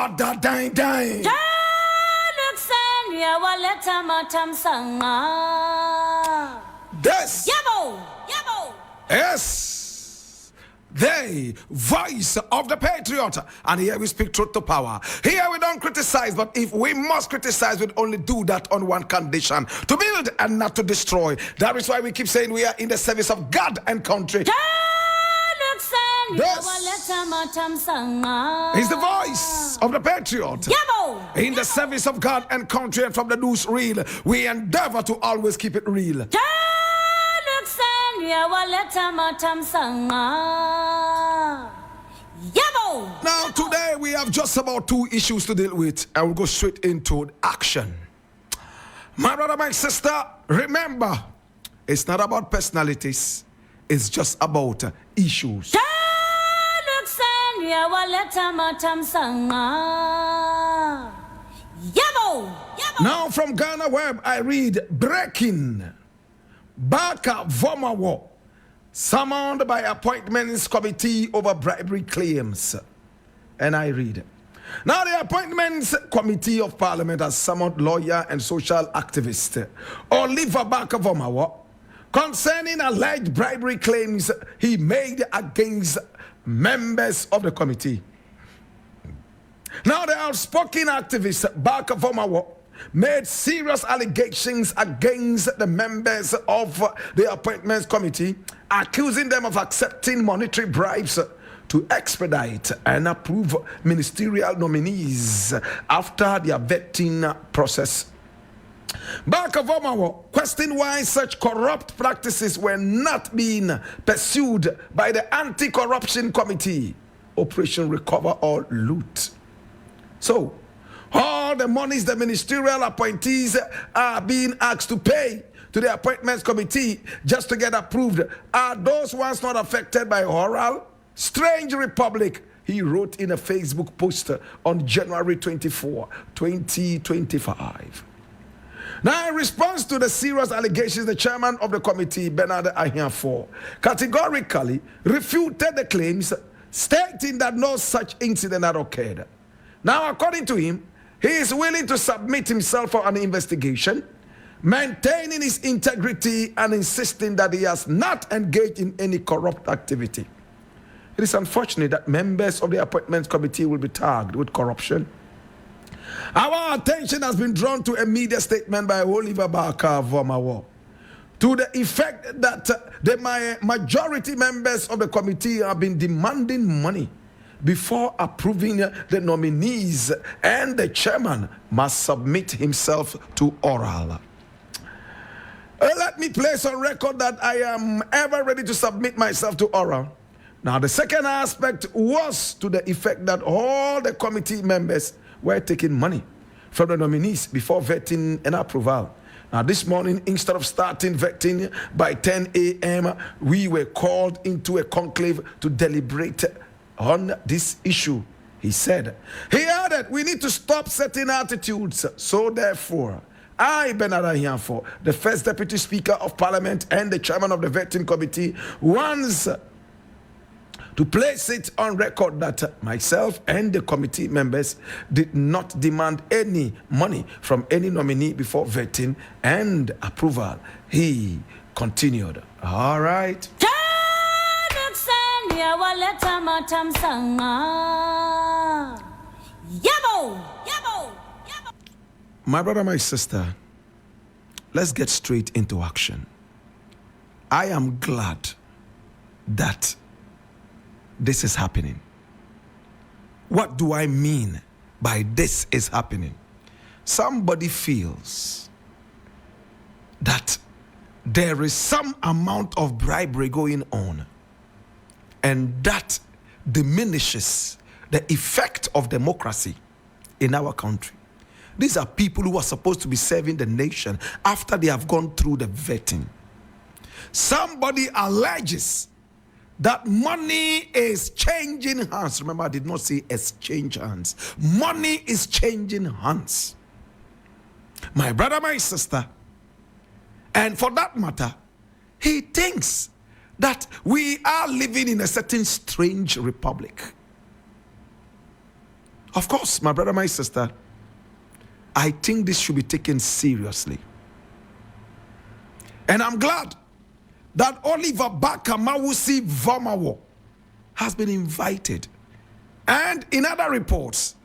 what that dang. This. Yes. The voice of the patriot. And here we speak truth to power. Here we don't criticize, but if we must criticize, we'd only do that on one condition: to build and not to destroy. That is why we keep saying we are in the service of God and country. This is the voice of the patriot. In the service of God and country, and from the news reel, we endeavor to always keep it real. Now today we have just about 2 issues to deal with, and we'll go straight into action. My brother, my sister, remember, it's not about personalities, it's just about issues. Now from Ghana Web, I read breaking. Blakk Rasta summoned by Appointments Committee over bribery claims. And I read. Now the Appointments Committee of Parliament has summoned lawyer and social activist Blakk Rasta concerning alleged bribery claims he made against members of the committee. Now the outspoken activist Blakk Rasta made serious allegations against the members of the Appointments Committee, accusing them of accepting monetary bribes to expedite and approve ministerial nominees after their vetting process. Blakk Rasta questioned why such corrupt practices were not being pursued by the Anti-Corruption Committee, Operation Recover or Loot. So, all the monies the ministerial appointees are being asked to pay to the Appointments Committee just to get approved, are those ones not affected by oral? Strange republic, he wrote in a Facebook post on January 24, 2025. Now, in response to the serious allegations, the chairman of the committee, Bernard Ahiafo, categorically refuted the claims, stating that no such incident had occurred. Now, according to him, he is willing to submit himself for an investigation, maintaining his integrity and insisting that he has not engaged in any corrupt activity. It is unfortunate that members of the Appointments Committee will be tagged with corruption. Our attention has been drawn to a media statement by Blakk Rasta to the effect that the majority members of the committee have been demanding money before approving the nominees, and the chairman must submit himself to oral. Let me place on record that I am ever ready to submit myself to oral. Now, the second aspect was to the effect that all the committee members were taking money from the nominees before vetting and approval. Now, this morning, instead of starting vetting by 10 a.m., we were called into a conclave to deliberate on this issue, he said. He added, we need to stop certain attitudes. So therefore, I, Bernard Ahiafo, the first Deputy Speaker of Parliament and the Chairman of the Vetting Committee, wants to place it on record that myself and the committee members did not demand any money from any nominee before vetting and approval. He continued. All right. My brother, my sister, let's get straight into action. I am glad that this is happening. What do I mean by this is happening? Somebody feels that there is some amount of bribery going on, and that diminishes the effect of democracy in our country. These are people who are supposed to be serving the nation after they have gone through the vetting. Somebody alleges that money is changing hands. Remember, I did not say exchange hands. Money is changing hands. My brother, my sister, and for that matter, he thinks that we are living in a certain strange republic. Of course, my brother, my sister, I think this should be taken seriously. And I'm glad that Oliver Bakamawusi Vomawo has been invited. And in other reports,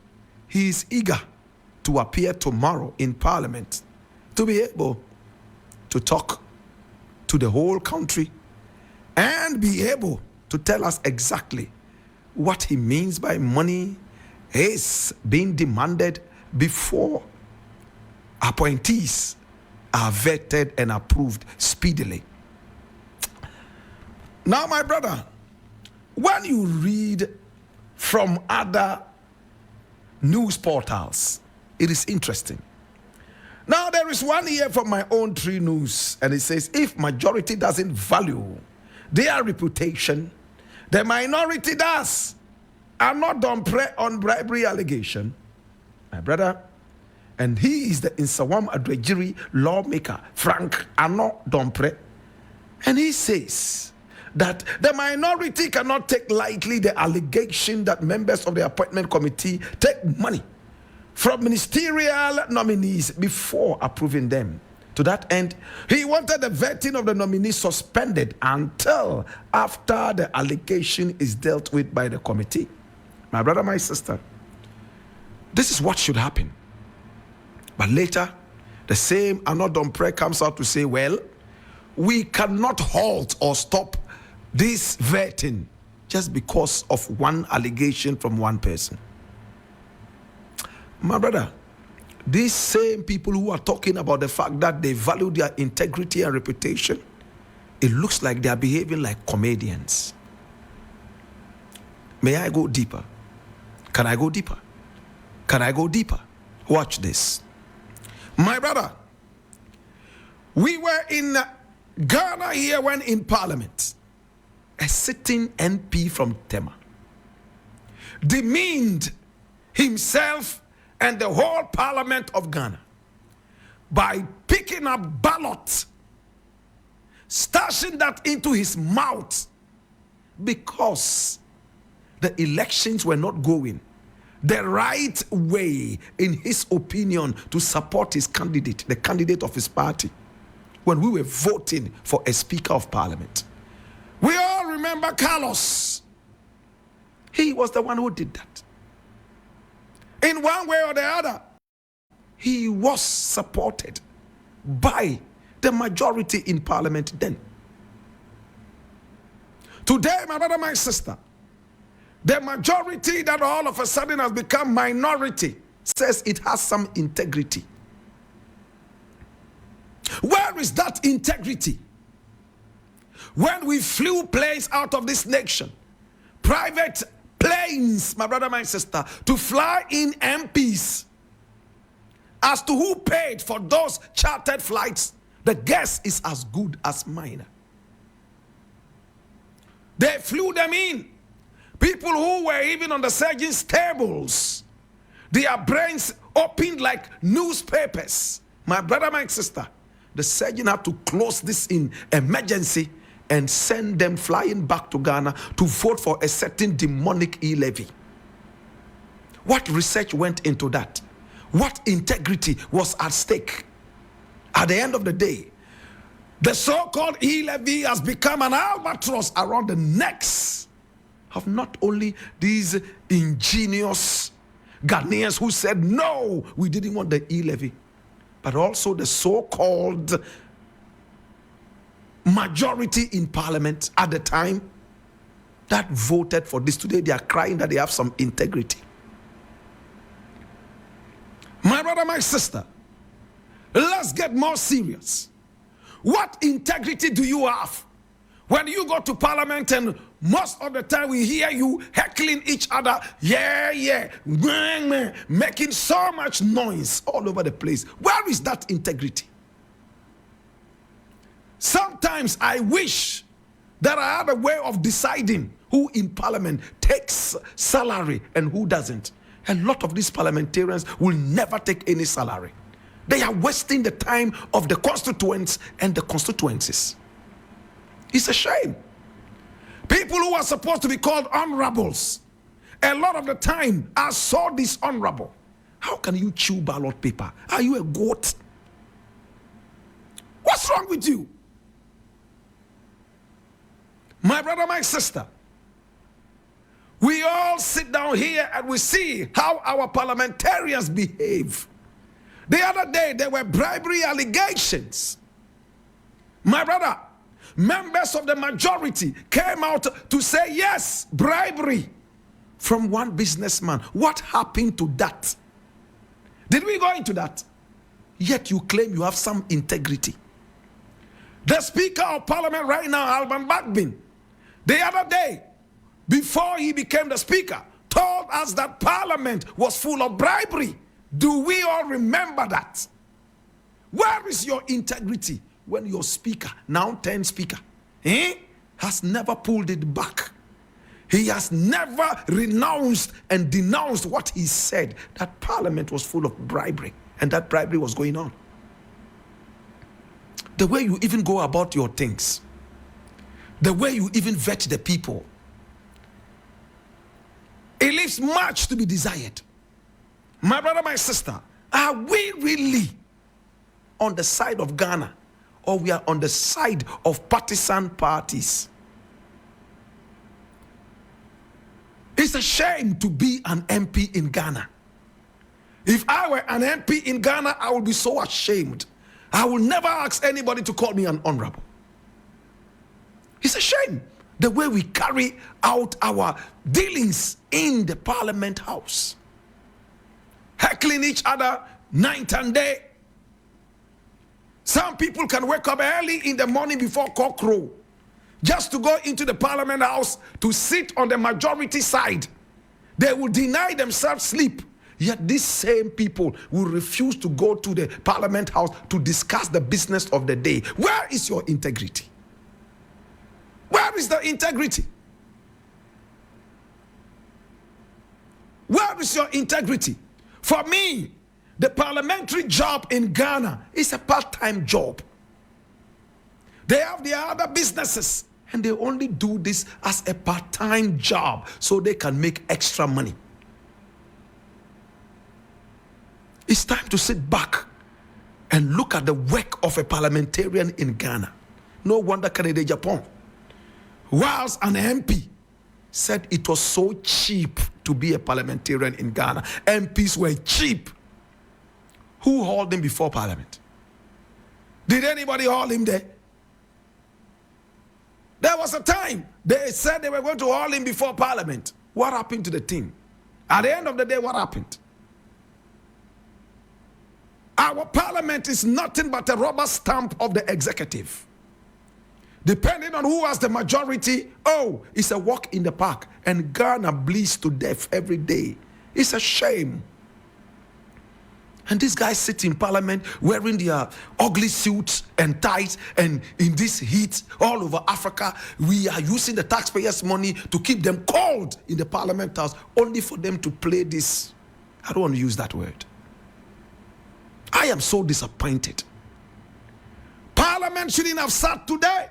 he is eager to appear tomorrow in Parliament to be able to talk to the whole country and be able to tell us exactly what he means by money is being demanded before appointees are vetted and approved speedily. Now, my brother, when you read from other news portals, it is interesting. Now, there is one here from my own Tree News, and it says, if majority doesn't value their reputation, the minority does. Annoh-Dompreh on bribery allegation, my brother, and he is the Nsawam Adwejiri lawmaker, Frank Annoh-Dompreh, and he says that the minority cannot take lightly the allegation that members of the appointment committee take money from ministerial nominees before approving them. To that end, he wanted the vetting of the nominee suspended until after the allegation is dealt with by the committee. My brother, my sister, this is what should happen. But later, the same Annoh-Dompreh comes out to say, well, we cannot halt or stop this vetting just because of one allegation from one person. My brother, these same people who are talking about the fact that they value their integrity and reputation, it looks like they are behaving like comedians. May I go deeper? Can I go deeper? Can I go deeper? Watch this. My brother, we were in Ghana here when in Parliament, a sitting MP from Tema demeaned himself and the whole Parliament of Ghana by picking up ballots, stashing that into his mouth because the elections were not going the right way, in his opinion, to support his candidate, the candidate of his party, when we were voting for a Speaker of Parliament. We all remember Carlos. He was the one who did that. In one way or the other, he was supported by the majority in Parliament then. Today, my brother, my sister, the majority that all of a sudden has become minority says it has some integrity. Where is that integrity? When we flew planes out of this nation, private planes, my brother, my sister, to fly in MPs, as to who paid for those chartered flights, the guess is as good as mine. They flew them in. People who were even on the surgeon's tables, their brains opened like newspapers. My brother, my sister, the surgeon had to close this in emergency and send them flying back to Ghana to vote for a certain demonic e-levy. What research went into that? What integrity was at stake? At the end of the day, the so-called e-levy has become an albatross around the necks of not only these ingenious Ghanaians who said, no, we didn't want the e-levy, but also the so-called majority in Parliament at the time that voted for this. Today they are crying that they have some integrity. My brother, my sister, let's get more serious. What integrity do you have when you go to Parliament and most of the time we hear you heckling each other, making so much noise all over the place? Where is that integrity? Sometimes I wish that I had a way of deciding who in Parliament takes salary and who doesn't. A lot of these parliamentarians will never take any salary. They are wasting the time of the constituents and the constituencies. It's a shame. People who are supposed to be called honorables A lot of the time are so dishonorable. How can you chew ballot paper? Are you a goat? What's wrong with you? My brother, my sister, we all sit down here and we see how our parliamentarians behave. The other day, there were bribery allegations. My brother, members of the majority came out to say, yes, bribery from one businessman. What happened to that? Did we go into that? Yet you claim you have some integrity. The Speaker of Parliament right now, Alban Bagbin, the other day, before he became the Speaker, told us that Parliament was full of bribery. Do we all remember that? Where is your integrity when your Speaker, now turned Speaker, has never pulled it back? He has never renounced and denounced what he said, that Parliament was full of bribery and that bribery was going on. The way you even go about your things, the way you even vet the people, it leaves much to be desired. My brother, my sister, are we really on the side of Ghana, or we are on the side of partisan parties? It's a shame to be an MP in Ghana. If I were an MP in Ghana, I would be so ashamed. I will never ask anybody to call me an honorable. It's a shame the way we carry out our dealings in the Parliament House. Heckling each other night and day. Some people can wake up early in the morning before cock crow just to go into the Parliament House to sit on the majority side. They will deny themselves sleep. Yet these same people will refuse to go to the Parliament House to discuss the business of the day. Where is your integrity? Where is the integrity? Where is your integrity? For me, the parliamentary job in Ghana is a part-time job. They have their other businesses and they only do this as a part-time job so they can make extra money. It's time to sit back and look at the work of a parliamentarian in Ghana. No wonder Canada, Japan, whilst an MP said it was so cheap to be a parliamentarian in Ghana. MPs were cheap. Who hauled him before Parliament? Did anybody haul him there? There was a time they said they were going to haul him before Parliament. What happened to the thing? At the end of the day, what happened? Our Parliament is nothing but a rubber stamp of the executive. Depending on who has the majority, it's a walk in the park. And Ghana bleeds to death every day. It's a shame. And these guys sit in Parliament wearing their ugly suits and ties, and in this heat all over Africa, we are using the taxpayers' money to keep them cold in the Parliament House, only for them to play this. I don't want to use that word. I am so disappointed. Parliament shouldn't have sat today.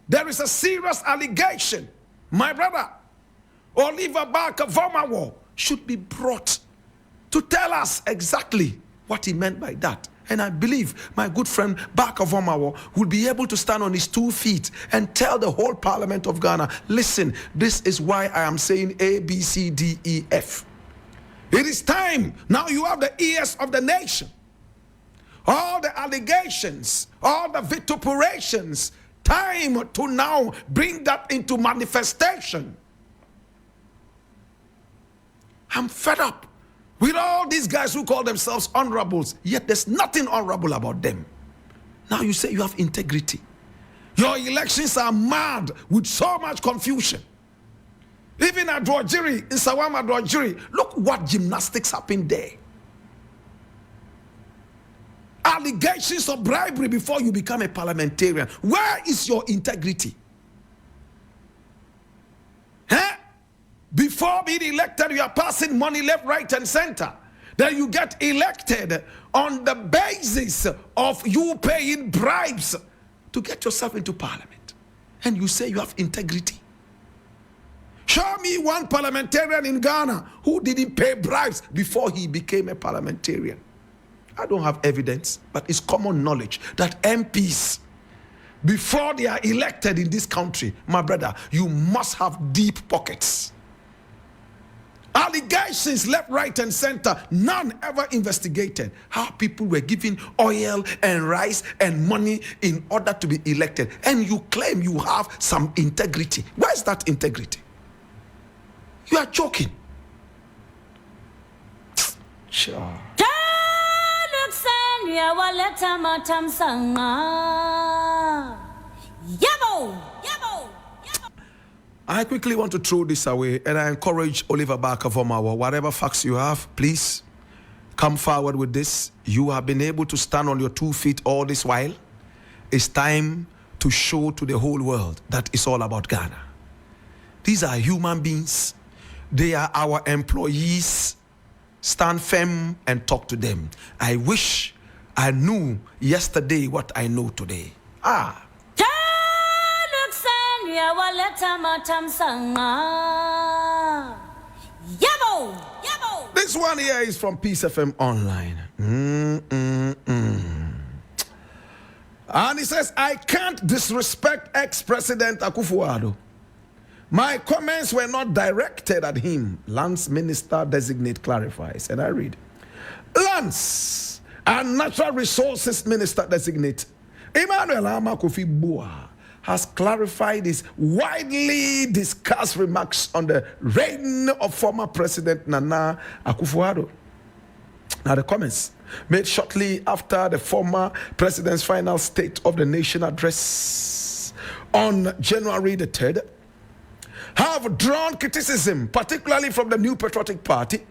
There is a serious allegation. My brother, Oliver Barker-Vormawor, should be brought to tell us exactly what he meant by that. And I believe my good friend Barker-Vormawor will be able to stand on his 2 feet and tell the whole Parliament of Ghana, listen, this is why I am saying A, B, C, D, E, F. It is time. Now you have the ears of the nation. All the allegations, all the vituperations, time to now bring that into manifestation. I'm fed up with all these guys who call themselves honorables, yet there's nothing honorable about them. Now you say you have integrity. Your elections are mad with so much confusion. Even at Drojiri, in Sawama Drojiri, look what gymnastics happened there. Allegations of bribery before you become a parliamentarian. Where is your integrity? Before being elected, you are passing money left, right, and center. Then you get elected on the basis of you paying bribes to get yourself into Parliament. And you say you have integrity. Show me one parliamentarian in Ghana who didn't pay bribes before he became a parliamentarian. I don't have evidence, but it's common knowledge that MPs, before they are elected in this country, my brother, you must have deep pockets. Allegations left, right, and center, none ever investigated how people were given oil and rice and money in order to be elected. And you claim you have some integrity. Where is that integrity? You are joking. Sure. I quickly want to throw this away, and I encourage Oliver Barker Vomawa, whatever facts you have, please come forward with this. You have been able to stand on your 2 feet all this while. It's time to show to the whole world that it's all about Ghana. These are human beings. They are our employees. Stand firm and talk to them. I wish I knew yesterday what I know today. This one here is from Peace FM Online. And he says, I can't disrespect ex-President Akufo-Addo. My comments were not directed at him. Lance Minister Designate clarifies. And I read, Lance and Natural Resources Minister Designate Emmanuel Kofi-Boah has clarified his widely discussed remarks on the reign of former President Nana Akufo-Addo. Now the comments made shortly after the former president's final State of the Nation address on January the 3rd have drawn criticism, particularly from the New Patriotic Party,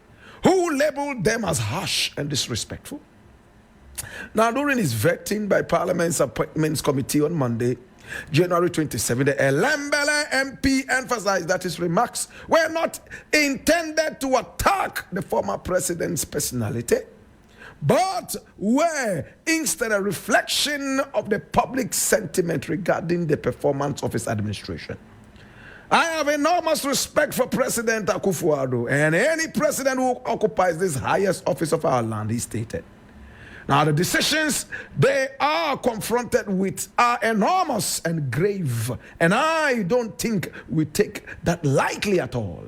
who labeled them as harsh and disrespectful. Now, during his vetting by Parliament's Appointments Committee on Monday, January 27, the Elembele MP emphasized that his remarks were not intended to attack the former president's personality, but were instead a reflection of the public sentiment regarding the performance of his administration. I have enormous respect for President Akufo-Addo and any president who occupies this highest office of our land, he stated. Now, the decisions they are confronted with are enormous and grave, and I don't think we take that lightly at all.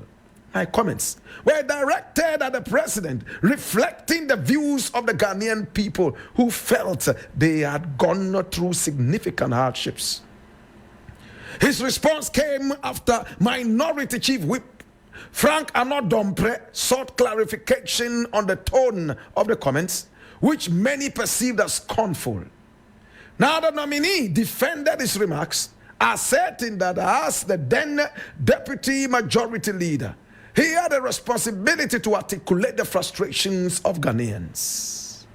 My comments were directed at the president, reflecting the views of the Ghanaian people who felt they had gone through significant hardships. His response came after Minority Chief Whip Frank Annoh-Dompreh sought clarification on the tone of the comments, which many perceived as scornful. Now the nominee defended his remarks, asserting that as the then deputy majority leader, he had a responsibility to articulate the frustrations of Ghanaians.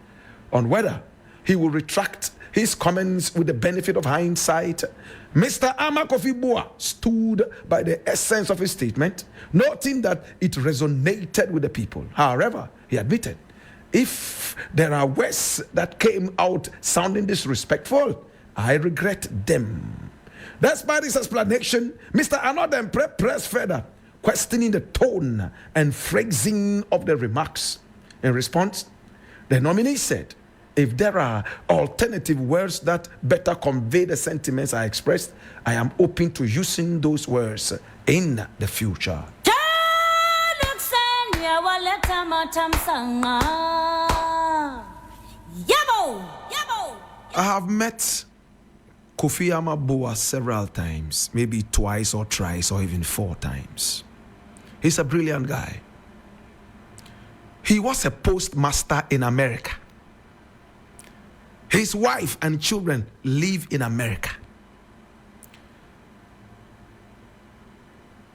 On whether he will retract his comments with the benefit of hindsight, Mr. Kofi-Boah stood by the essence of his statement, noting that it resonated with the people. However, he admitted, if there are words that came out sounding disrespectful, I regret them. Despite this explanation, Mr. Annoh-Dompreh pressed further, questioning the tone and phrasing of the remarks. In response, the nominee said, if there are alternative words that better convey the sentiments I expressed, I am open to using those words in the future. I have met Kofi Boah several times, maybe twice or thrice or even 4 times. He's a brilliant guy. He was a postmaster in America. His wife and children live in America.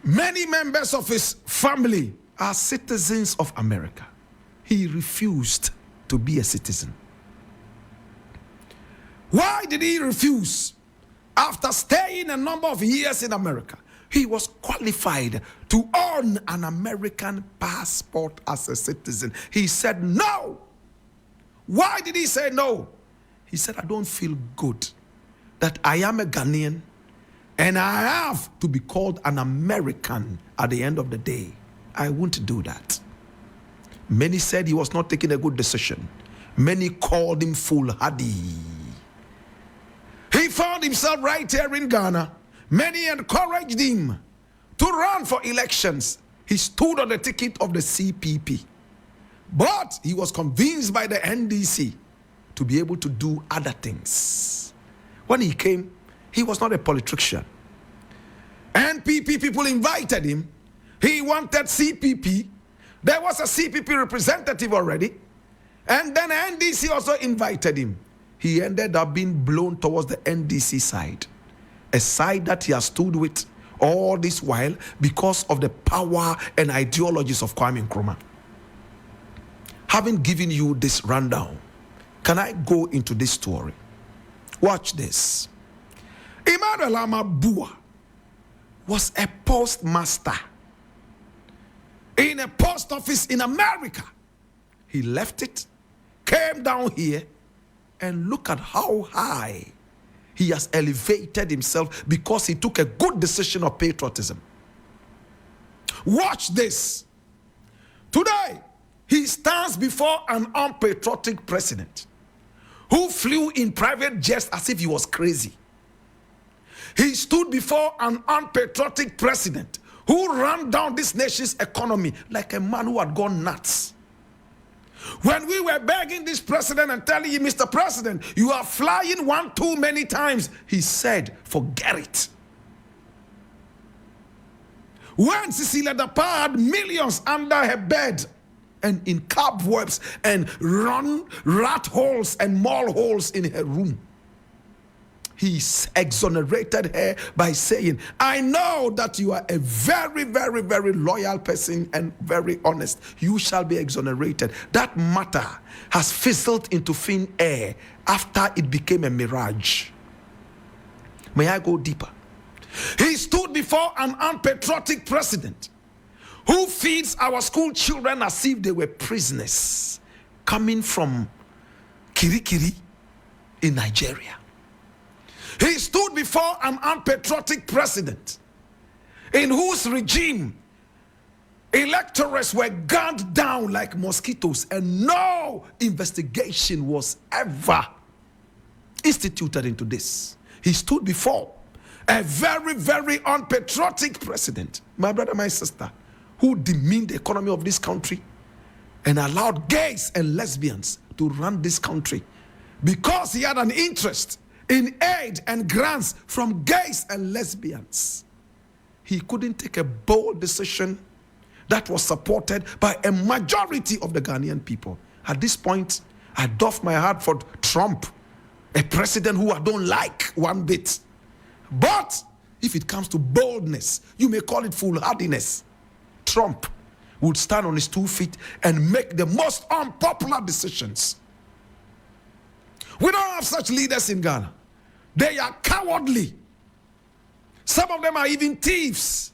Many members of his family are citizens of America. He refused to be a citizen. Why did he refuse? After staying a number of years in America, he was qualified to own an American passport as a citizen. He said no. Why did he say no? He said, I don't feel good that I am a Ghanaian and I have to be called an American at the end of the day. I won't do that. Many said he was not taking a good decision. Many called him foolhardy. He found himself right here in Ghana. Many encouraged him to run for elections. He stood on the ticket of the CPP. But he was convinced by the NDC to be able to do other things. When he came, he was not a politician. NPP people invited him. He wanted CPP. There was a CPP representative already. And then NDC also invited him. He ended up being blown towards the NDC side. A side that he has stood with all this while because of the power and ideologies of Kwame Nkrumah. Having given you this rundown, can I go into this story? Watch this. Emmanuel Amabua was a postmaster in a post office in America. He left it, came down here, and look at how high he has elevated himself because he took a good decision of patriotism. Watch this. Today, he stands before an unpatriotic president who flew in private jets as if he was crazy. He stood before an unpatriotic president who ran down this nation's economy like a man who had gone nuts. When we were begging this president and telling him, Mr. President, you are flying one too many times, he said, forget it. When Cecilia Dapa had millions under her bed and in cobwebs and rat holes and mole holes in her room, he exonerated her by saying, I know that you are a very, very, very loyal person and very honest. You shall be exonerated. That matter has fizzled into thin air after it became a mirage. May I go deeper? He stood before an unpatriotic president who feeds our school children as if they were prisoners coming from Kirikiri in Nigeria. He stood before an unpatriotic president in whose regime electors were gunned down like mosquitoes and no investigation was ever instituted into this. He stood before a very, very unpatriotic president, my brother, my sister, who demeaned the economy of this country and allowed gays and lesbians to run this country because he had an interest in aid and grants from gays and lesbians. He couldn't take a bold decision that was supported by a majority of the Ghanaian people. At this point, I doff my heart for Trump, a president who I don't like one bit. But if it comes to boldness, you may call it foolhardiness, Trump would stand on his 2 feet and make the most unpopular decisions. We don't have such leaders in Ghana. They are cowardly. Some of them are even thieves.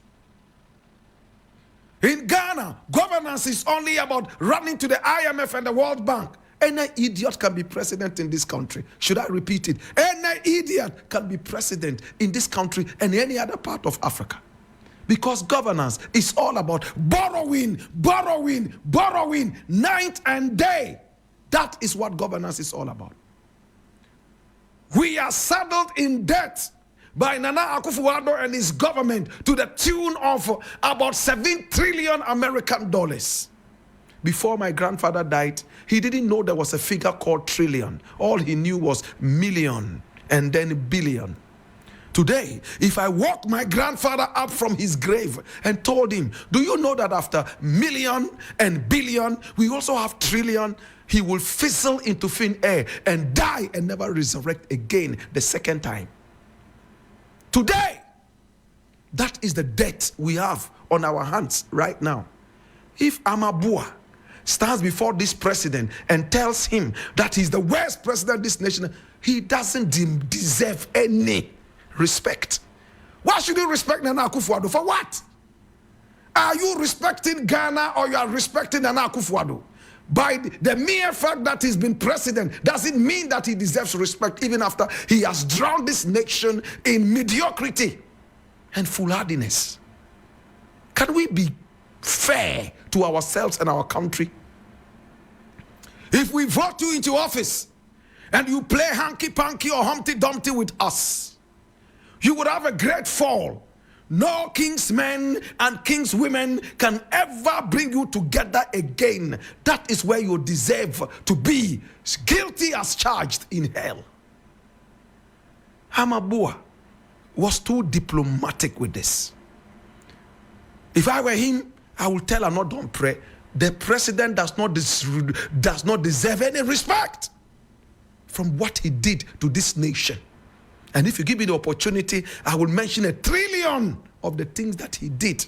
In Ghana, governance is only about running to the IMF and the World Bank. Any idiot can be president in this country. Should I repeat it? Any idiot can be president in this country and any other part of Africa. Because governance is all about borrowing, borrowing, borrowing, night and day. That is what governance is all about. We are saddled in debt by Nana Akufo-Addo and his government to the tune of about 7 trillion American dollars. Before my grandfather died, he didn't know there was a figure called trillion. All he knew was million and then billion. Today, if I woke my grandfather up from his grave and told him, do you know that after million and billion, we also have trillion? He will fizzle into thin air and die and never resurrect again the second time. Today, that is the debt we have on our hands right now. If Amabua stands before this president and tells him that he's the worst president of this nation, he doesn't deserve any respect. Why should you respect Nana Akufo-Addo? For what? Are you respecting Ghana or you are respecting Nana Akufo-Addo? By the mere fact that he's been president doesn't mean that he deserves respect even after he has drowned this nation in mediocrity. and foolhardiness. Can we be fair to ourselves and our country? If we vote you into office and you play hanky-panky or Humpty Dumpty with us, you would have a great fall. No king's men and king's women can ever bring you together again. That is where you deserve to be, guilty as charged in hell. Amabua was too diplomatic with this. If I were him, I would tell Annoh-Dompreh, the president does not deserve any respect from what he did to this nation. And if you give me the opportunity, I will mention 1 trillion of the things that he did.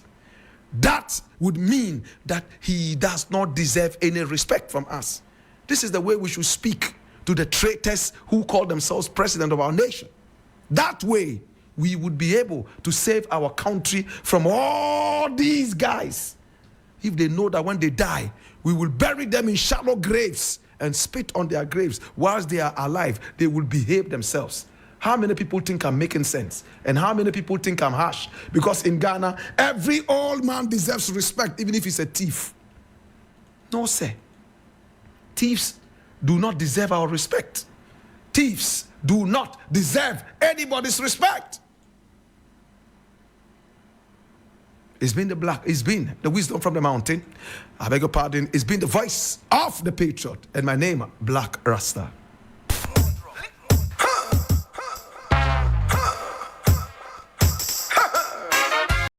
That would mean that he does not deserve any respect from us. This is the way we should speak to the traitors who call themselves president of our nation. That way, we would be able to save our country from all these guys. If they know that when they die, we will bury them in shallow graves and spit on their graves. Whilst they are alive, they will behave themselves. How many people think I'm making sense? And how many people think I'm harsh? Because in Ghana, every old man deserves respect, even if he's a thief. No, sir. Thieves do not deserve our respect. Thieves do not deserve anybody's respect. It's been the wisdom from the mountain. I beg your pardon. It's been the voice of the patriot. And my name, Blakk Rasta.